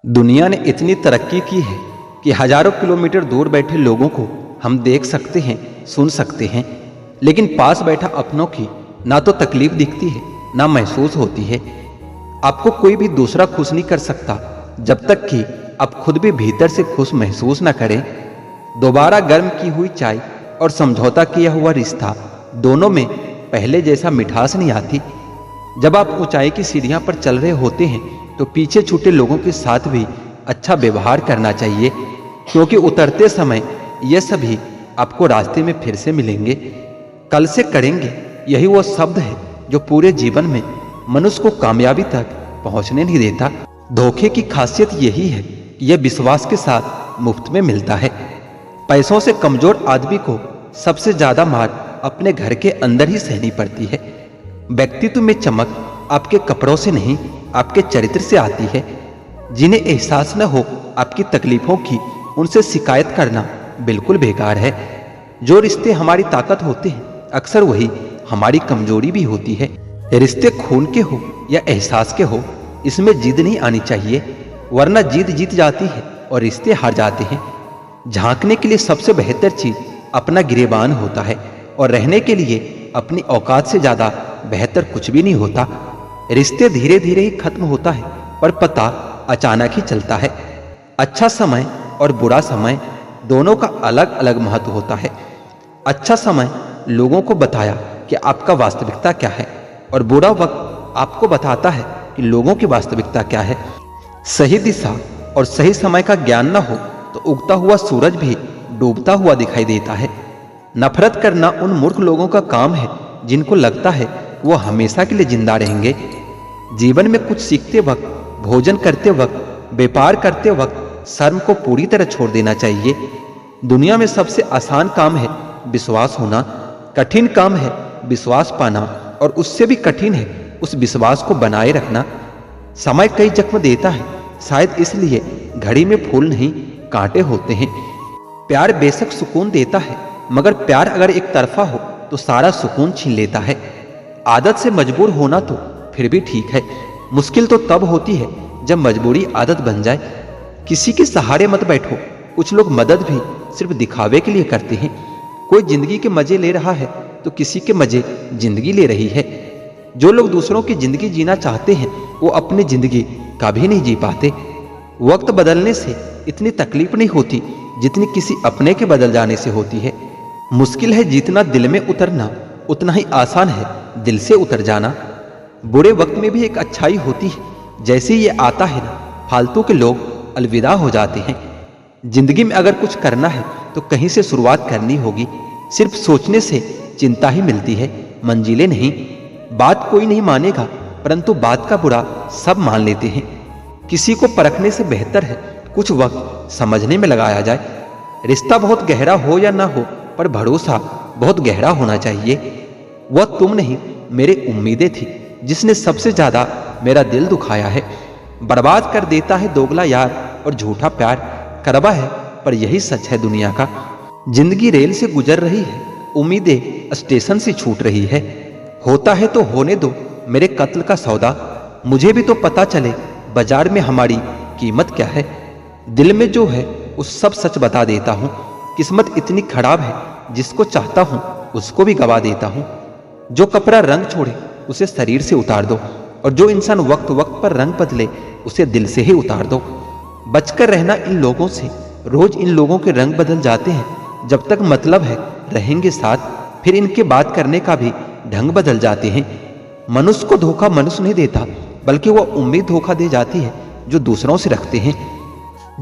दुनिया ने इतनी तरक्की की है कि हजारों किलोमीटर दूर बैठे लोगों को हम देख सकते हैं, सुन सकते हैं, लेकिन पास बैठा अपनों की ना तो तकलीफ दिखती है ना महसूस होती है। आपको कोई भी दूसरा खुश नहीं कर सकता जब तक कि आप खुद भी भीतर से खुश महसूस ना करें। दोबारा गर्म की हुई चाय और समझौता किया हुआ रिश्ता, दोनों में पहले जैसा मिठास नहीं आती। जब आप ऊंचाई की सीढ़ियां पर चल रहे होते हैं तो पीछे छूटे लोगों के साथ भी अच्छा व्यवहार करना चाहिए, क्योंकि उतरते समय ये सभी आपको रास्ते में फिर से मिलेंगे। कल से करेंगे, यही वो शब्द है जो पूरे जीवन में मनुष्य को कामयाबी तक पहुंचने नहीं देता। धोखे की खासियत यही है कि यह विश्वास के साथ मुफ्त में मिलता है। पैसों से कमजोर आदमी को सबसे ज्यादा मार अपने घर के अंदर ही सहनी पड़ती है। व्यक्तित्व में चमक आपके कपड़ों से नहीं, आपके चरित्र से आती है। जिन्हें एहसास न हो आपकी तकलीफों की, उनसे शिकायत करना बिल्कुल बेकार है। जो रिश्ते हमारी ताकत होते हैं, अक्सर वही हमारी कमजोरी भी होती है। रिश्ते खून के हो या एहसास के हो, इसमें जिद नहीं आनी चाहिए, वरना जिद जीत जाती है और रिश्ते हार जाते हैं। झांकने के लिए सबसे बेहतर चीज अपना गिरेबान होता है, और रहने के लिए अपनी औकात से ज्यादा बेहतर कुछ भी नहीं होता। रिश्ते धीरे धीरे ही खत्म होता है, पर पता अचानक ही चलता है। अच्छा समय और बुरा समय दोनों का अलग अलग महत्व होता है। अच्छा समय लोगों को बताया कि आपका वास्तविकता क्या है, और बुरा वक्त आपको बताता है कि लोगों की वास्तविकता क्या है। सही दिशा और सही समय का ज्ञान न हो तो उगता हुआ सूरज भी डूबता हुआ दिखाई देता है। नफरत करना उन मूर्ख लोगों का काम है जिनको लगता है वो हमेशा के लिए जिंदा रहेंगे। जीवन में कुछ सीखते वक्त, भोजन करते वक्त, व्यापार करते वक्त शर्म को पूरी तरह छोड़ देना चाहिए। दुनिया में सबसे आसान काम है विश्वास होना, कठिन काम है विश्वास पाना, और उससे भी कठिन है उस विश्वास को बनाए रखना। समय कई जख्म देता है, शायद इसलिए घड़ी में फूल नहीं कांटे होते हैं। प्यार बेशक सुकून देता है, मगर प्यार अगर एक तरफा हो तो सारा सुकून छीन लेता है। आदत से मजबूर होना तो फिर भी ठीक है, मुश्किल तो तब होती है जब मजबूरी आदत बन जाए। किसी के सहारे मत बैठो। कुछ लोग मदद भी सिर्फ दिखावे के लिए करते हैं। कोई जिंदगी के मजे ले रहा है तो किसी के मजे जिंदगी ले रही है। जो लोग दूसरों की जिंदगी जीना चाहते हैं वो अपनी जिंदगी कभी नहीं जी पाते। वक्त बदलने से इतनी तकलीफ नहीं होती जितनी किसी अपने के बदल जाने से होती है। मुश्किल है जितना दिल में उतरना, उतना ही आसान है दिल से उतर जाना। बुरे वक्त में भी एक अच्छाई होती है। जैसे ये आता है ना, फालतू के लोग अलविदा हो जाते हैं। जिंदगी में अगर कुछ करना है तो कहीं से शुरुआत करनी होगी। सिर्फ सोचने से चिंता ही मिलती है, मंजिलें नहीं। बात कोई नहीं मानेगा, परंतु बात का बुरा सब मान लेते हैं। किसी को परखने से बेहतर है कुछ वक्त समझने में लगाया जाए। रिश्ता बहुत गहरा हो या ना हो, पर भरोसा बहुत गहरा होना चाहिए। वह तुम नहीं, मेरी उम्मीदें थी जिसने सबसे ज्यादा मेरा दिल दुखाया है। बर्बाद कर देता है दोगला यार और झूठा प्यार, करवा है पर यही सच है दुनिया का। जिंदगी रेल से गुजर रही है, उम्मीदें स्टेशन से छूट रही है। होता है तो होने दो मेरे कत्ल का सौदा, मुझे भी तो पता चले बाजार में हमारी कीमत क्या है। दिल में जो है उस सब सच बता देता हूँ। किस्मत इतनी खराब है, जिसको चाहता हूँ उसको भी गवा देता हूँ। जो कपड़ा रंग छोड़े उसे शरीर से उतार दो, और जो इंसान वक्त वक्त पर रंग बदले उसे दिल से ही उतार दो। बचकर रहना इन लोगों से, रोज इन लोगों के रंग बदल जाते हैं। जब तक मतलब है रहेंगे साथ, फिर इनके बात करने का भी ढंग बदल जाते हैं। मनुष्य को धोखा मनुष्य नहीं देता, बल्कि वह उम्मीद धोखा दे जाती है जो दूसरों से रखते हैं।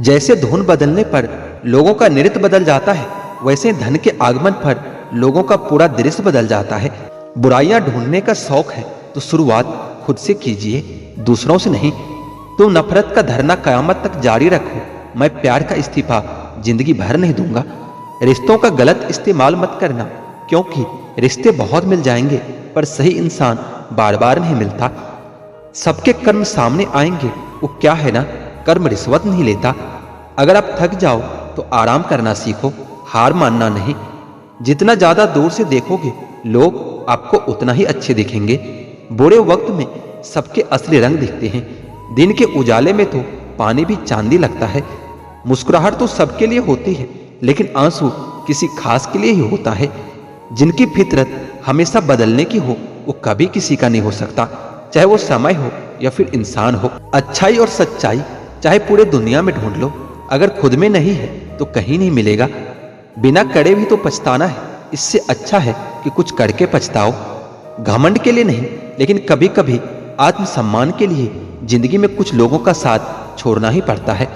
जैसे धुन बदलने पर लोगों का नृत्य बदल जाता है, वैसे धन के आगमन पर लोगों का पूरा दृश्य बदल जाता है। बुराइयां ढूंढने का शौक है तो शुरुआत खुद से कीजिए, दूसरों से नहीं। तुम नफरत का धरना कयामत तक जारी रखो, मैं प्यार का इस्तीफा जिंदगी भर नहीं दूंगा। रिश्तों का गलत इस्तेमाल मत करना, क्योंकि रिश्ते बहुत मिल जाएंगे पर सही इंसान बार बार नहीं मिलता। सबके कर्म सामने आएंगे, वो क्या है ना, कर्म रिश्वत नहीं लेता। अगर आप थक जाओ तो आराम करना सीखो, हार मानना नहीं। जितना ज्यादा दूर से देखोगे लोग आपको उतना ही अच्छे दिखेंगे। बुरे वक्त में सबके असली रंग दिखते हैं। दिन के उजाले में तो पानी भी चांदी लगता है। मुस्कुराहट तो सबके लिए होती है, लेकिन आंसू किसी खास के लिए ही होता है। जिनकी फितरत हमेशा बदलने की हो, वो कभी किसी का नहीं हो सकता, चाहे वो समय हो या फिर इंसान हो। अच्छाई और सच्चाई चाहे पूरे दुनिया में ढूंढ लो, अगर खुद में नहीं है तो कहीं नहीं मिलेगा। बिना करे भी तो पछताना है, इससे अच्छा है कि कुछ करके पछताओ। घमंड के लिए नहीं, लेकिन कभी कभी आत्मसम्मान के लिए जिंदगी में कुछ लोगों का साथ छोड़ना ही पड़ता है।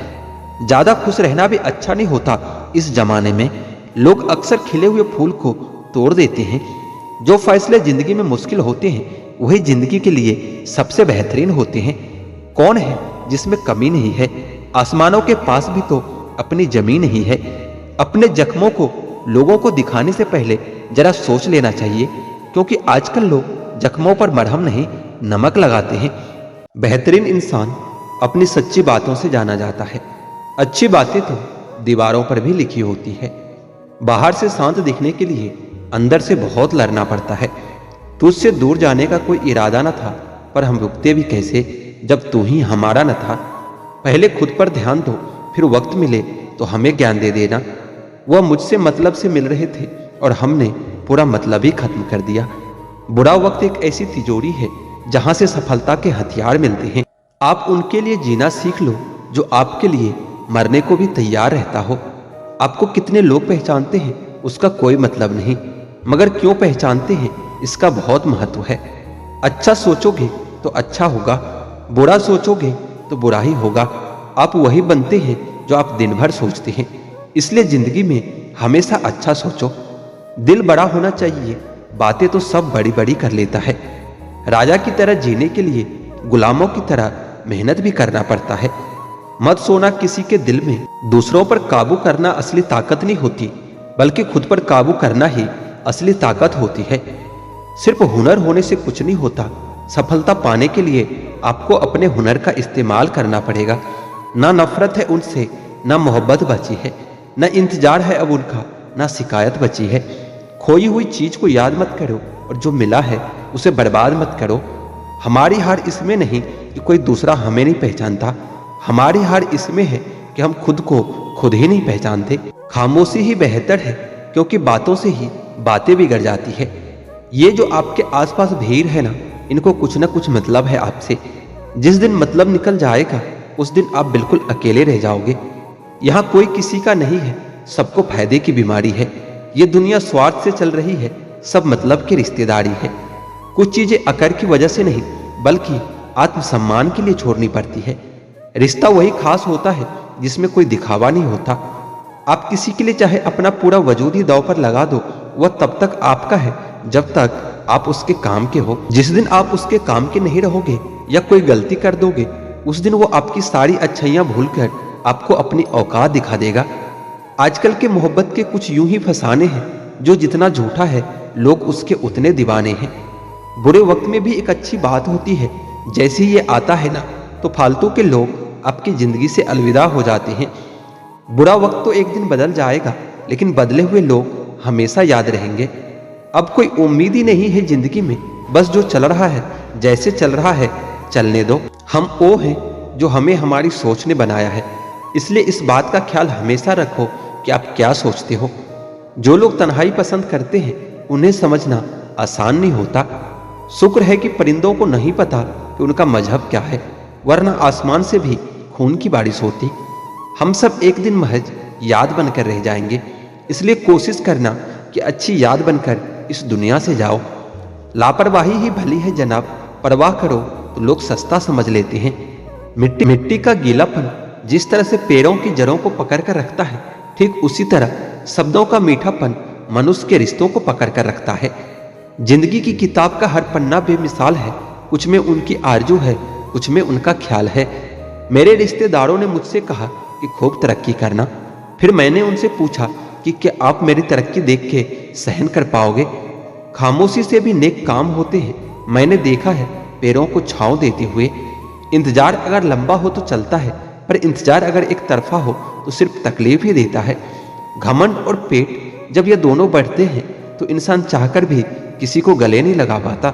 ज्यादा खुश रहना भी अच्छा नहीं होता। इस जमाने में लोग अक्सर खिले हुए फूल को तोड़ देते हैं। जो फैसले जिंदगी में मुश्किल होते हैं वही जिंदगी के लिए सबसे बेहतरीन होते हैं। कौन है जिसमें कमी नहीं है? आसमानों के पास भी तो अपनी जमीन ही है। अपने जख्मों को लोगों को दिखाने से पहले जरा सोच लेना चाहिए, क्योंकि आजकल लोग जख्मों पर मरहम नहीं नमक लगाते हैं। बेहतरीन इंसान अपनी सच्ची बातों से जाना जाता है। अच्छी बातें तो दीवारों पर भी लिखी होती है। बाहर से शांत दिखने के लिए अंदर से बहुत लड़ना पड़ता है। तुझसे दूर जाने का कोई इरादा न था, पर हम रुकते भी कैसे जब तू ही हमारा न था। पहले खुद पर ध्यान दो, फिर वक्त मिले तो हमें ज्ञान दे देना। वह मुझसे मतलब से मिल रहे थे और हमने पूरा मतलब ही खत्म कर दिया। बुरा वक्त एक ऐसी तिजोरी है जहां से सफलता के हथियार मिलते हैं। आप उनके लिए जीना सीख लो जो आपके लिए मरने को भी तैयार रहता हो। आपको कितने लोग पहचानते हैं उसका कोई मतलब नहीं, मगर क्यों पहचानते हैं इसका बहुत महत्व है। अच्छा सोचोगे तो अच्छा होगा, बुरा सोचोगे तो बुरा ही होगा। आप वही बनते हैं जो आप दिन भर सोचते हैं। इसलिए जिंदगी में हमेशा अच्छा सोचो। दिल बड़ा होना चाहिए, बातें तो सब बड़ी बड़ी कर लेता है। राजा की तरह जीने के लिए गुलामों की तरह मेहनत भी करना पड़ता है। मत सोना किसी के दिल में। दूसरों पर काबू करना असली ताकत नहीं होती, बल्कि खुद पर काबू करना ही असली ताकत होती है। सिर्फ हुनर होने से कुछ नहीं होता। सफलता पाने के लिए आपको अपने हुनर का इस्तेमाल करना पड़ेगा। ना नफरत है उनसे, ना मोहब्बत बची है, ना इंतजार है अब उनका, ना शिकायत बची है। खोई हुई चीज को याद मत करो और जो मिला है उसे बर्बाद मत करो। हमारी हार इसमें नहीं कि कोई दूसरा हमें नहीं पहचानता, हमारी हार इसमें है कि हम खुद को खुद ही नहीं पहचानते। खामोशी ही बेहतर है, क्योंकि बातों से ही बातें बिगड़ जाती है। ये जो आपके आसपास भीड़ है ना, इनको कुछ ना कुछ मतलब है आपसे। जिस दिन मतलब निकल जाएगा उस दिन आप बिल्कुल अकेले रह जाओगे। यहाँ कोई किसी का नहीं है, सबको फायदे की बीमारी है। ये दुनिया स्वार्थ से चल रही है, सब मतलब की रिश्तेदारी है। कुछ चीजें अकड़ की वजह से नहीं, बल्कि आत्मसम्मान के लिए छोड़नी पड़ती है। रिश्ता वही खास होता है जिसमें कोई दिखावा नहीं होता। आप किसी के लिए चाहे अपना पूरा वजूद ही दांव पर लगा दो, वह तब तक आपका है जब तक आप उसके काम के हो। जिस दिन आप उसके काम के नहीं रहोगे या कोई गलती कर दोगे, उस दिन वो आपकी सारी अच्छाइयां भूलकर आपको अपनी औकात दिखा देगा। आजकल के मोहब्बत के कुछ यूं ही फसाने हैं, जो जितना झूठा है लोग उसके उतने दीवाने हैं। बुरे वक्त में भी एक अच्छी बात होती है, जैसे ही ये आता है ना, तो फालतू के लोग आपकी जिंदगी से अलविदा हो जाते हैं। बुरा वक्त तो एक दिन बदल जाएगा, लेकिन बदले हुए लोग हमेशा याद रहेंगे। अब कोई उम्मीद ही नहीं है जिंदगी में, बस जो चल रहा है जैसे चल रहा है चलने दो। हम वो हैं जो हमें हमारी सोच ने बनाया है, इसलिए इस बात का ख्याल हमेशा रखो कि आप क्या सोचते हो। जो लोग तन्हाई पसंद करते हैं उन्हें समझना आसान नहीं होता। शुक्र है कि परिंदों को नहीं पता कि उनका मजहब क्या है, वरना आसमान से भी खून की बारिश होती। हम सब एक दिन महज याद बनकर रह जाएंगे, इसलिए कोशिश करना कि अच्छी याद बनकर इस दुनिया से जाओ। लापरवाही ही भली है जनाब, परवाह करो तो लोग सस्ता समझ लेते हैं। मिट्टी का गीलापन जिस तरह से पेड़ों की जड़ों को पकड़ कर रखता है, ठीक उसी तरह शब्दों का मीठापन मनुष्य के रिश्तों को पकड़ कर रखता है। जिंदगी की किताब का हर पन्ना बेमिसाल है, कुछ में उनकी आरजू है, कुछ में उनका ख्याल है। मेरे रिश्तेदारों ने मुझसे कहा कि खूब तरक्की करना। फिर मैंने उनसे पूछा कि क्या आप मेरी तरक्की देख के सहन कर पाओगे? खामोशी से भी नेक काम होते हैं, मैंने देखा है पैरों को छांव देते हुए। इंतजार अगर लंबा हो तो चलता है, पर इंतजार अगर एक तरफा हो तो सिर्फ तकलीफ ही देता है। घमंड और पेट जब ये दोनों बढ़ते हैं तो इंसान चाहकर भी किसी को गले नहीं लगा पाता।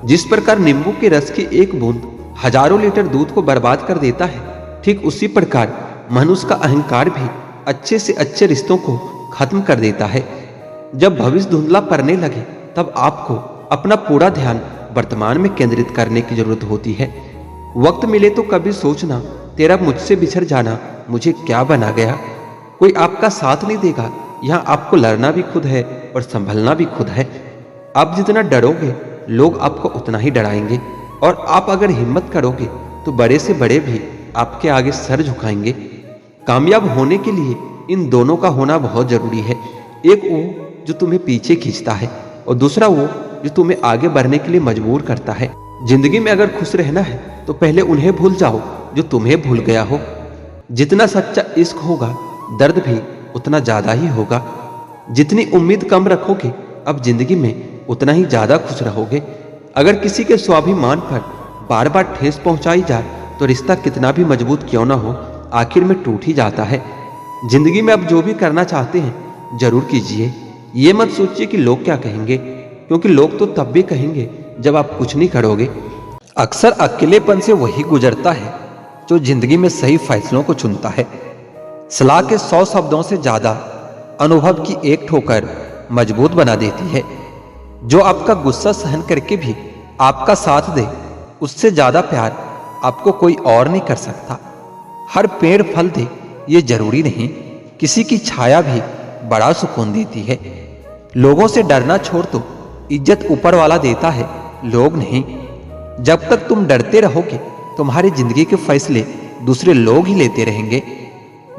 जिस प्रकार नींबू के रस की एक बूंद हजारों लीटर दूध को बर्बाद कर देता है, ठीक उसी प्रकार मनुष्य का अहंकार भी अच्छे से अच्छे रिश्तों को खत्म कर देता है। जब भविष्य धुंधला पड़ने लगे तब आपको अपना पूरा ध्यान वर्तमान में केंद्रित करने की जरूरत होती है। वक्त मिले तो कभी सोचना, तेरा मुझसे बिछड़ जाना मुझे क्या बना गया। कोई आपका साथ नहीं देगा। यहाँ आपको लड़ना भी खुद है और संभलना भी खुद है। आप जितना डरोगे लोग आपको उतना ही डराएंगे, और आप अगर हिम्मत करोगे तो बड़े से बड़े भी आपके आगे सर झुकाएंगे। कामयाब होने के लिए इन दोनों का होना बहुत जरूरी है। एक वो जो तुम्हें पीछे खींचता है और दूसरा वो जो तुम्हें आगे बढ़ने के लिए मजबूर करता है। जिंदगी में अगर खुश रहना है तो पहले उन्हें भूल जाओ जो तुम्हें भूल गया हो। जितना सच्चा इश्क होगा दर्द भी उतना ज्यादा ही होगा। जितनी उम्मीद कम रखोगे अब जिंदगी में उतना ही ज्यादा खुश रहोगे। अगर किसी के स्वाभिमान पर बार बार ठेस पहुंचाई जाए तो रिश्ता कितना भी मजबूत क्यों ना हो आखिर में टूट ही जाता है। जिंदगी में अब जो भी करना चाहते हैं जरूर कीजिए। ये मत सोचिए कि लोग क्या कहेंगे, क्योंकि लोग तो तब भी कहेंगे जब आप कुछ नहीं करोगे। अक्सर अकेलेपन से वही गुजरता है जो जिंदगी में सही फैसलों को चुनता है। सलाह के 100 शब्दों से ज्यादा अनुभव की एक ठोकर मजबूत बना देती है। जो आपका गुस्सा सहन करके भी आपका साथ दे उससे ज्यादा प्यार आपको कोई और नहीं कर सकता। हर पेड़ फल दे ये जरूरी नहीं, किसी की छाया भी बड़ा सुकून देती है। लोगों से डरना छोड़ दो, इज्जत ऊपर वाला देता है, लोग नहीं। जब तक तुम डरते रहोगे तुम्हारी जिंदगी के फैसले दूसरे लोग ही लेते रहेंगे।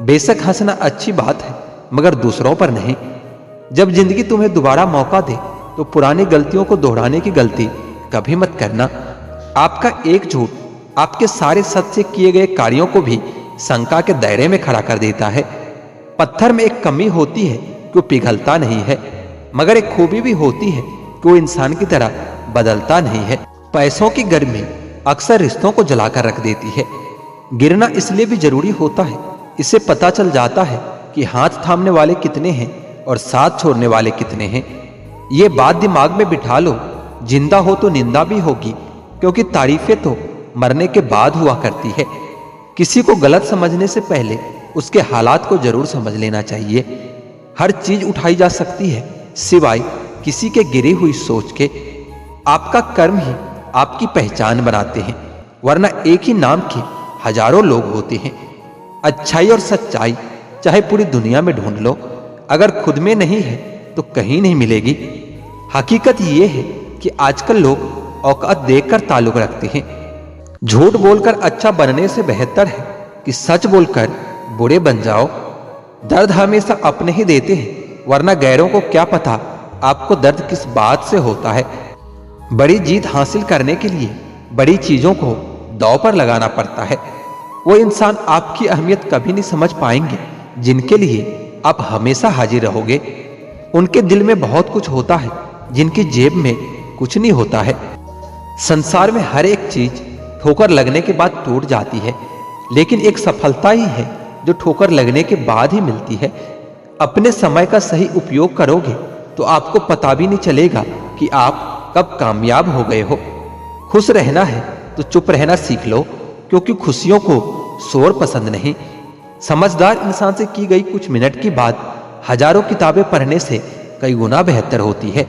बेशक हंसना अच्छी बात है मगर दूसरों पर नहीं। जब जिंदगी तुम्हें दोबारा मौका दे तो पुरानी गलतियों को दोहराने की गलती कभी मत करना। आपका एक झूठ आपके सारे सच से किए गए कार्यों को भी शंका के दायरे में खड़ा कर देता है। पत्थर में एक कमी होती है कि वो पिघलता नहीं है, मगर एक खूबी भी होती है कि वो इंसान की तरह बदलता नहीं है। पैसों की गर्मी अक्सर रिश्तों को जलाकर रख देती है। गिरना इसलिए भी जरूरी होता है, इससे पता चल जाता है कि हाथ थामने वाले कितने हैं और साथ छोड़ने वाले कितने हैं। ये बात दिमाग में बिठा लो, जिंदा हो तो निंदा भी होगी, क्योंकि तारीफें तो मरने के बाद हुआ करती है। किसी को गलत समझने से पहले उसके हालात को जरूर समझ लेना चाहिए। हर चीज उठाई जा सकती है सिवाय किसी के गिरी हुई सोच के। आपका कर्म ही आपकी पहचान बनाते हैं, वरना एक ही नाम के हजारों लोग होते हैं। अच्छाई और सच्चाई चाहे पूरी दुनिया में ढूंढ लो, अगर खुद में नहीं है तो कहीं नहीं मिलेगी। हकीकत यह है कि आजकल लोग औकात देखकर ताल्लुक रखते हैं। झूठ बोलकर अच्छा बनने से बेहतर है कि सच बोलकर बुरे बन जाओ। दर्द हमेशा अपने ही देते हैं, वरना गैरों को क्या पता आपको दर्द किस बात से होता है। बड़ी जीत हासिल करने के लिए बड़ी चीजों को दांव पर लगाना पड़ता है। वो इंसान आपकी अहमियत कभी नहीं समझ पाएंगे जिनके लिए आप हमेशा हाजिर रहोगे। उनके दिल में बहुत कुछ होता है जिनकी जेब में कुछ नहीं होता है। संसार में हर एक चीज ठोकर लगने के बाद टूट जाती है, लेकिन एक सफलता ही है जो ठोकर लगने के बाद ही मिलती है। अपने समय का सही उपयोग करोगे तो आपको पता भी नहीं चलेगा कि आप कब कामयाब हो गए हो। खुश रहना है तो चुप रहना सीख लो, क्योंकि खुशियों को शोर पसंद नहीं। समझदार इंसान से की गई कुछ मिनट की बात हजारों किताबें पढ़ने से कई गुना बेहतर होती है।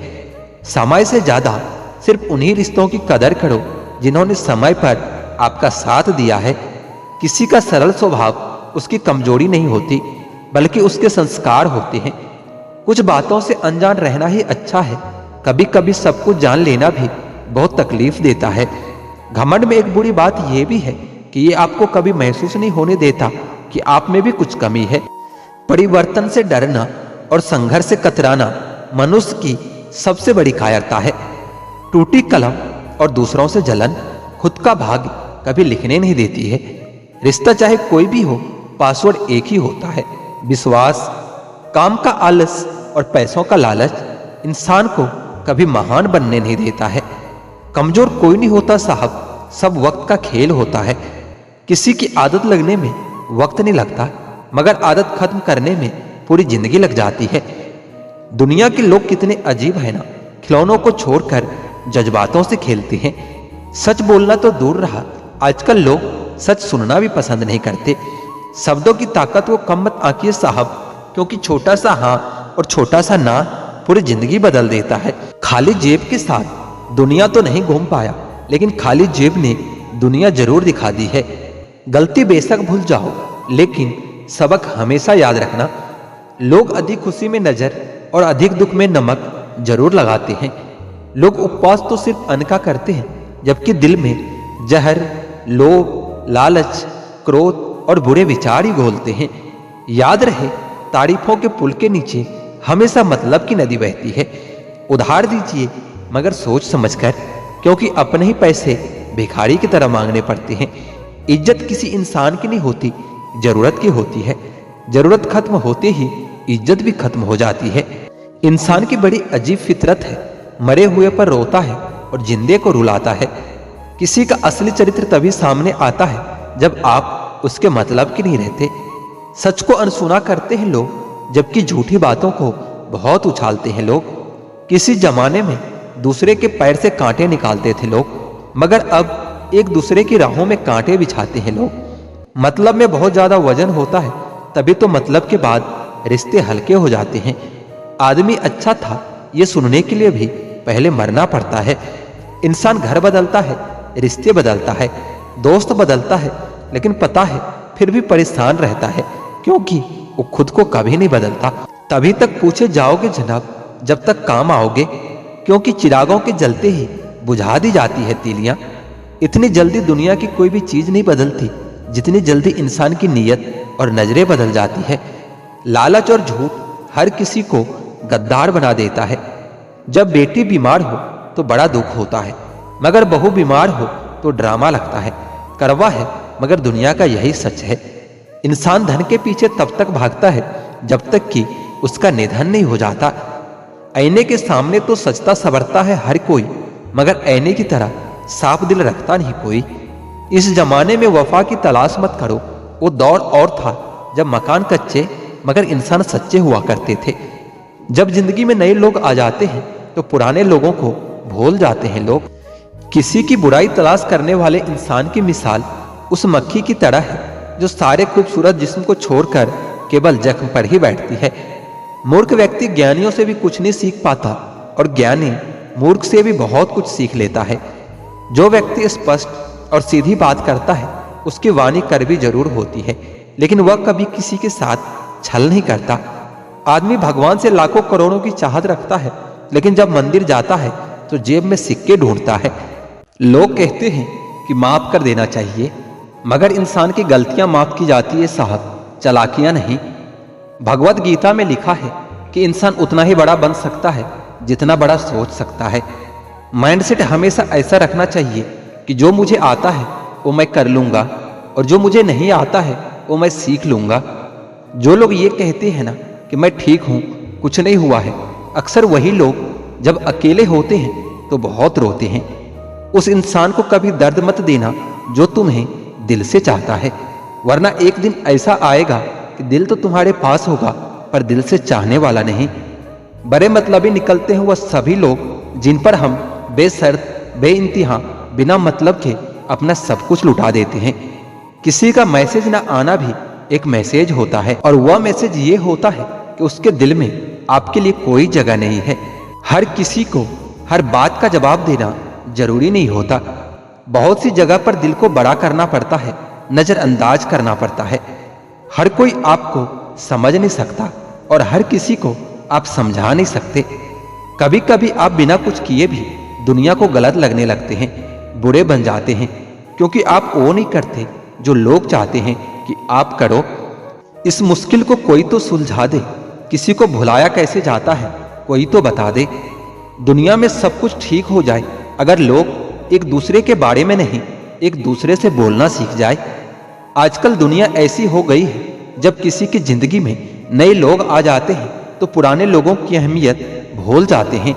समय से ज्यादा सिर्फ उन्हीं रिश्तों की कदर करो जिन्होंने समय पर आपका साथ दिया है। किसी का सरल स्वभाव उसकी कमजोरी नहीं होती, बल्कि उसके संस्कार होते हैं। कुछ बातों से अनजान रहना ही अच्छा है। कभी कभी सब कुछ जान लेना भी बहुत तकलीफ देता है। घमंड में एक बुरी बात यह भी है कि ये आपको कभी महसूस नहीं होने देता कि आप में भी कुछ कमी है। परिवर्तन से डरना और संघर्ष से कतराना मनुष्य की सबसे बड़ी कायरता है। टूटी कलम और दूसरों से जलन खुद का भाग्य कभी लिखने नहीं देती है। रिश्ता चाहे कोई भी हो, पासवर्ड एक ही होता है, विश्वास। काम का आलस और पैसों का लालच इंसान को कभी महान बनने नहीं देता है। कमजोर कोई नहीं होता साहब, सब वक्त का खेल होता है। किसी की आदत लगने में वक्त नहीं लगता, मगर आदत खत्म करने में पूरी जिंदगी लग जाती है। दुनिया के लोग कितने अजीब है ना, खिलौनों को छोड़कर जज्बातों से खेलते हैं। सच बोलना तो दूर रहा, आजकल लोग सच सुनना भी पसंद नहीं करते। शब्दों की ताकत को कम मत आंकिए साहब, क्योंकि छोटा सा हाँ और छोटा सा ना पूरी जिंदगी बदल देता है। खाली जेब के साथ दुनिया तो नहीं घूम पाया, लेकिन खाली जेब ने दुनिया जरूर दिखा दी है। गलती बेशक भूल जाओ, लेकिन सबक हमेशा याद रखना। लोग अधिक खुशी में नजर और अधिक दुख में नमक जरूर लगाते हैं। लोग उपवास तो सिर्फ अन्न का करते हैं, जबकि दिल में जहर, लोभ, लालच, क्रोध और बुरे विचार ही घोलते हैं। याद रहे, तारीफों के पुल के नीचे हमेशा मतलब की नदी बहती है। उधार दीजिए मगर सोच समझकर, क्योंकि अपने ही पैसे भिखारी की तरह मांगने पड़ते हैं। इज्जत किसी इंसान की नहीं होती, जरूरत की होती है। जरूरत खत्म होते ही इज्जत भी खत्म हो जाती है। इंसान की बड़ी अजीब फितरत है, मरे हुए पर रोता है और जिंदे को रुलाता है। किसी का असली चरित्र तभी सामने आता है जब आप उसके मतलब की नहीं रहते। सच को अनसुना करते हैं लोग, जबकि झूठी बातों को बहुत उछालते हैं लोग। किसी जमाने में दूसरे के पैर से कांटे निकालते थे लोग, मगर अब एक दूसरे की राहों में कांटे बिछाते हैं लोग। मतलब में बहुत ज्यादा वजन होता है, तभी तो मतलब के बाद रिश्ते हल्के हो जाते हैं। आदमी अच्छा था ये सुनने के लिए भी पहले मरना पड़ता है। इंसान घर बदलता है, रिश्ते बदलता है, दोस्त बदलता है, लेकिन पता है फिर भी परेशान रहता है, क्योंकि वो खुद को कभी नहीं बदलता। तभी तक पूछे जाओगे जनाब जब तक काम आओगे, क्योंकि चिरागों के जलते ही बुझा दी जाती है तीलियां। इतनी जल्दी दुनिया की कोई भी चीज नहीं बदलती जितनी जल्दी इंसान की नीयत और नजरें बदल जाती है। लालच और झूठ हर किसी को गद्दार बना देता है। जब बेटी बीमार हो तो बड़ा दुख होता है, मगर बहू बीमार हो तो ड्रामा लगता है। कड़वा है मगर दुनिया का यही सच है। इंसान धन के पीछे तब तक भागता है जब तक कि उसका निधन नहीं हो जाता। आईने के सामने तो सजता संवरता है हर कोई, मगर आईने की तरह साफ दिल रखता नहीं कोई। इस जमाने में वफा की तलाश मत करो, वो दौर और था जब मकान कच्चे मगर इंसान सच्चे हुआ करते थे। जब जिंदगी में नए लोग आ जाते हैं तो पुराने लोगों को भूल जाते हैं लोग। किसी की बुराई तलाश करने वाले इंसान की मिसाल उस मक्खी की तरह है जो सारे खूबसूरत जिस्म को छोड़कर केवल जख्म पर ही बैठती है। मूर्ख व्यक्ति ज्ञानियों से भी कुछ नहीं सीख पाता, और ज्ञानी मूर्ख से भी बहुत कुछ सीख लेता है। जो व्यक्ति स्पष्ट और सीधी बात करता है उसकी वाणी कड़वी जरूर होती है, लेकिन वह कभी किसी के साथ छल नहीं करता। आदमी भगवान से लाखों करोड़ों की चाहत रखता है, लेकिन जब मंदिर जाता है तो जेब में सिक्के ढूंढता है। लोग कहते हैं कि माफ कर देना चाहिए, मगर इंसान की गलतियां माफ की जाती है साहब, चालाकियां नहीं। भगवत गीता में लिखा है कि इंसान उतना ही बड़ा बन सकता है जितना बड़ा सोच सकता है। माइंडसेट हमेशा ऐसा रखना चाहिए कि जो मुझे आता है वो मैं कर लूंगा, और जो मुझे नहीं आता है वो मैं सीख लूंगा। जो लोग ये कहते हैं ना कि मैं ठीक हूं, कुछ नहीं हुआ है, अक्सर वही लोग जब अकेले होते हैं तो बहुत रोते हैं। उस इंसान को कभी दर्द मत देना जो तुम्हें दिल से चाहता है, वरना एक दिन ऐसा आएगा कि दिल तो तुम्हारे पास होगा पर दिल से चाहने वाला नहीं। बड़े मतलबी निकलते हैं वह सभी लोग जिन पर हम बेशर्त बेइंतहा बिना मतलब के अपना सब कुछ लुटा देते हैं। किसी का मैसेज ना आना भी एक मैसेज होता है, और वह मैसेज ये होता है कि उसके दिल में आपके लिए कोई जगह नहीं है। हर किसी को हर बात का जवाब देना जरूरी नहीं होता। बहुत सी जगह पर दिल को बड़ा करना पड़ता है, नजरअंदाज करना पड़ता है। हर कोई आपको समझ नहीं सकता और हर किसी को आप समझा नहीं सकते। कभी कभी आप बिना कुछ किए भी दुनिया को गलत लगने लगते हैं, बुरे बन जाते हैं, क्योंकि आप वो नहीं करते जो लोग चाहते हैं कि आप करो। इस मुश्किल को कोई तो सुलझा दे, किसी को भुलाया कैसे जाता है कोई तो बता दे। दुनिया में सब कुछ ठीक हो जाए अगर लोग एक दूसरे के बारे में नहीं एक दूसरे से बोलना सीख जाए। आजकल दुनिया ऐसी हो गई है, जब किसी की जिंदगी में नए लोग आ जाते हैं तो पुराने लोगों की अहमियत भूल जाते हैं।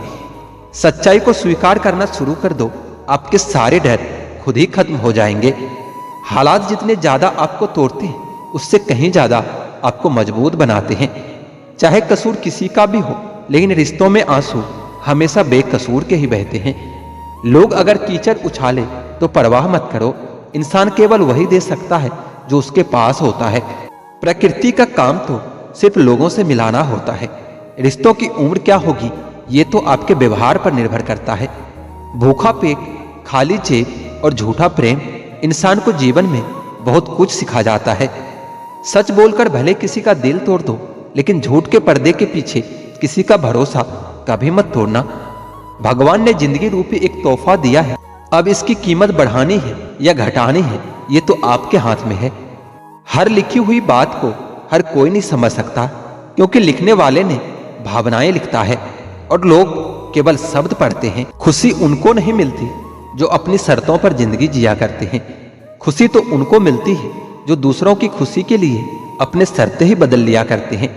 सच्चाई को स्वीकार करना शुरू कर दो, आपके सारे डर खुद ही खत्म हो जाएंगे। हालात जितने ज्यादा आपको तोड़ते हैं उससे कहीं ज्यादा आपको मजबूत बनाते हैं। चाहे कसूर किसी का भी हो, लेकिन रिश्तों में आंसू हमेशा बेकसूर के ही बहते हैं। लोग अगर कीचड़ उछाले तो परवाह मत करो, इंसान केवल वही दे सकता है जो उसके पास होता है। प्रकृति का काम तो सिर्फ लोगों से मिलाना होता है। रिश्तों की उम्र क्या होगी ये तो आपके व्यवहार पर निर्भर करता है। भूखा पेट, खाली जेब और झूठा प्रेम इंसान को जीवन में बहुत कुछ सिखा जाता है। सच बोलकर भले किसी का दिल तोड़ दो, लेकिन झूठ के पर्दे के पीछे किसी का भरोसा कभी मत तोड़ना। भगवान ने जिंदगी रूपी एक तोहफा दिया है, अब इसकी कीमत बढ़ानी है या घटानी है ये तो आपके हाथ में है। हर लिखी हुई बात को हर कोई नहीं समझ सकता, क्योंकि लिखने वाले ने भावनाएं लिखता है और लोग केवल शब्द पढ़ते हैं। खुशी उनको नहीं मिलती जो अपनी शर्तों पर जिंदगी जिया करते हैं। खुशी तो उनको मिलती है जो दूसरों की खुशी के लिए अपने शर्तें ही बदल लिया करते हैं।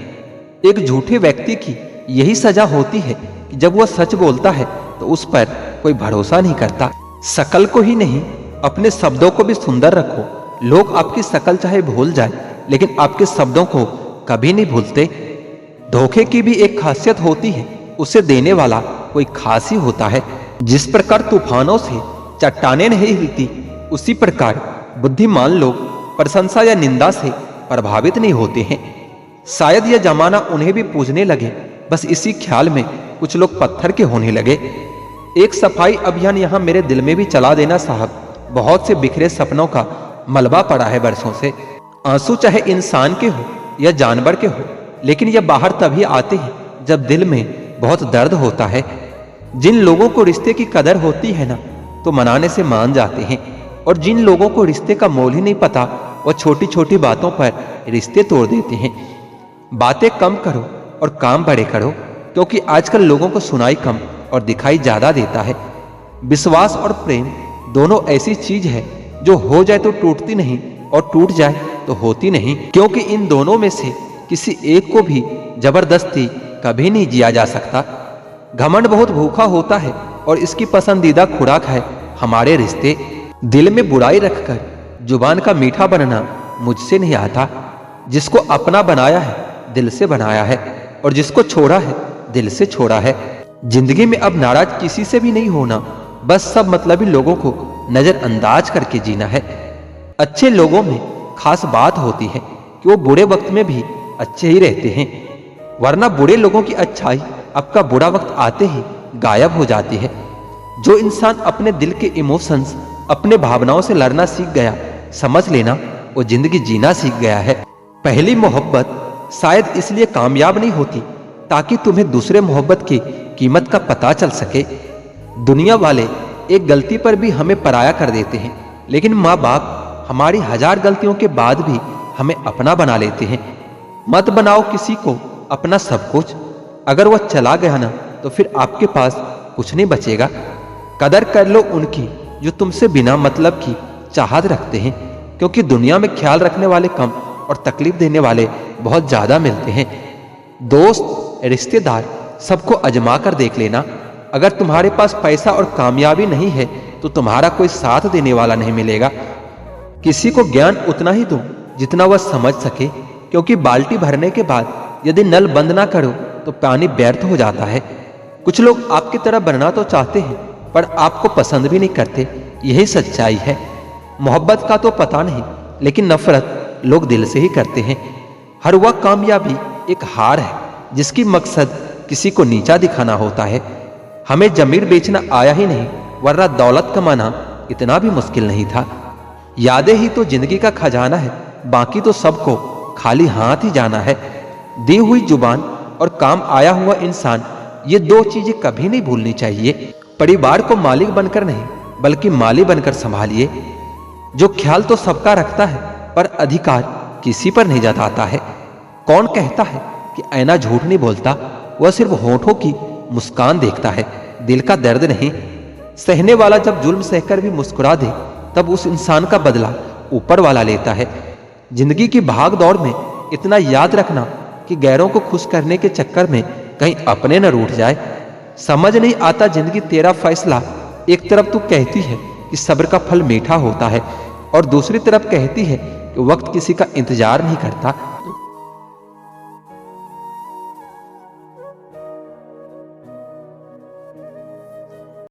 एक झूठे व्यक्ति की यही सजा होती है कि जब वह सच बोलता है तो उस पर कोई भरोसा नहीं करता। शकल को ही नहीं, अपने शब्दों को भी सुंदर रखो। लोग आपकी शकल चाहे भूल जाए, लेकिन आपके शब्दों को कभी नहीं भूलते। धोखे की भी एक खासियत होती है, उसे देने वाला कोई खास ही होता है। जिस प्रकार तूफानों से चट्टानें नहीं हिलती, उसी प्रकार बुद्धिमान लोग प्रशंसा या निंदा से प्रभावित नहीं होते हैं। शायद यह जमाना उन्हें भी पूजने लगे, बस इसी ख्याल में कुछ लोग पत्थर के होने लगे। एक सफाई अभियान यहाँ मेरे दिल में भी चला देना साहब। बहुत से बिखरे सपनों का मलबा पड़ा है बरसों से। आंसू चाहे इंसान के हो या जानवर के हो, लेकिन यह बाहर तभी आते हैं जब दिल में बहुत दर्द होता है। जिन लोगों को रिश्ते की कदर होती है ना, तो मनाने से मान जाते हैं, और जिन लोगों को रिश्ते का मोल ही नहीं पता, वह छोटी छोटी बातों पर रिश्ते तोड़ देते हैं। बातें कम करो और काम बड़े करो, क्योंकि आजकल लोगों को सुनाई कम और दिखाई ज्यादा देता है। विश्वास और प्रेम दोनों ऐसी चीज है जो हो जाए तो टूटती नहीं, और टूट जाए तो होती नहीं, क्योंकि इन दोनों में से किसी एक को भी जबरदस्ती कभी नहीं जिया जा सकता। घमंड बहुत भूखा होता है और इसकी पसंदीदा खुराक है हमारे रिश्ते। दिल में बुराई रखकर जुबान का मीठा बनना मुझसे नहीं आता। जिसको अपना बनाया है दिल से बनाया है, और जिसको छोड़ा है दिल से छोड़ा है। जिंदगी में अब नाराज किसी से भी नहीं होना, बस सब मतलबी लोगों को नजरअंदाज करके जीना है। अच्छे लोगों में खास बात होती है कि वो बुरे वक्त में भी अच्छे ही रहते हैं, वरना बुरे लोगों की अच्छाई आपका बुरा वक्त आते ही गायब हो जाती है। जो इंसान अपने दिल के इमोशंस, अपने भावनाओं से लड़ना सीख गया, समझ लेना वो जिंदगी जीना सीख गया है। पहली मोहब्बत शायद इसलिए कामयाब नहीं होती ताकि तुम्हें दूसरे मोहब्बत की कीमत का पता चल सके। दुनिया वाले एक गलती पर भी हमें पराया कर देते हैं, लेकिन माँ बाप हमारी 1000 गलतियों के बाद भी हमें अपना बना लेते हैं। मत बनाओ किसी को अपना सब कुछ, अगर वह चला गया ना तो फिर आपके पास कुछ नहीं बचेगा। कदर कर लो उनकी जो तुमसे बिना मतलब की चाहत रखते हैं, क्योंकि दुनिया में ख्याल रखने वाले कम और तकलीफ देने वाले बहुत ज्यादा मिलते हैं। दोस्त, रिश्तेदार सबको आजमा कर देख लेना। अगर तुम्हारे पास पैसा और कामयाबी नहीं है तो तुम्हारा कोई साथ देने वाला नहीं मिलेगा। किसी को ज्ञान उतना ही दो जितना वह समझ सके, क्योंकि बाल्टी भरने के बाद यदि नल बंद ना करो तो पानी व्यर्थ हो जाता है। कुछ लोग आपकी तरह बनना तो चाहते हैं पर आपको पसंद भी नहीं करते, यही सच्चाई है। मोहब्बत का तो पता नहीं, लेकिन नफरत लोग दिल से ही करते हैं। हर वह कामयाबी एक हार है जिसकी मकसद किसी को नीचा दिखाना होता है। हमें जमीर बेचना आया ही नहीं, वरना दौलत कमाना इतना भी मुश्किल नहीं था। यादें ही तो जिंदगी का खजाना है, बाकी तो सबको खाली हाथ ही जाना है। दी हुई जुबान और काम आया हुआ इंसान, ये दो चीजें कभी नहीं भूलनी चाहिए। परिवार को मालिक बनकर नहीं बल्कि माली बनकर संभालिए। जो ख्याल तो सबका रखता है पर अधिकार किसी पर नहीं जताता है। कौन कहता है कि ऐना झूठ नहीं बोलता, वह सिर्फ होठों की मुस्कान देखता है, दिल का दर्द नहीं। सहने वाला जब जुल्म सहकर भी मुस्कुरा दे तब उस इंसान का बदला ऊपर वाला लेता है। जिंदगी की भाग दौड़ में इतना याद रखना कि गैरों को खुश करने के चक्कर में कहीं अपने न रूठ जाए। समझ नहीं आता जिंदगी तेरा फैसला। एक तरफ तू कहती है कि सब्र का फल मीठा होता है, और दूसरी तरफ कहती है कि वक्त किसी का इंतजार नहीं करता।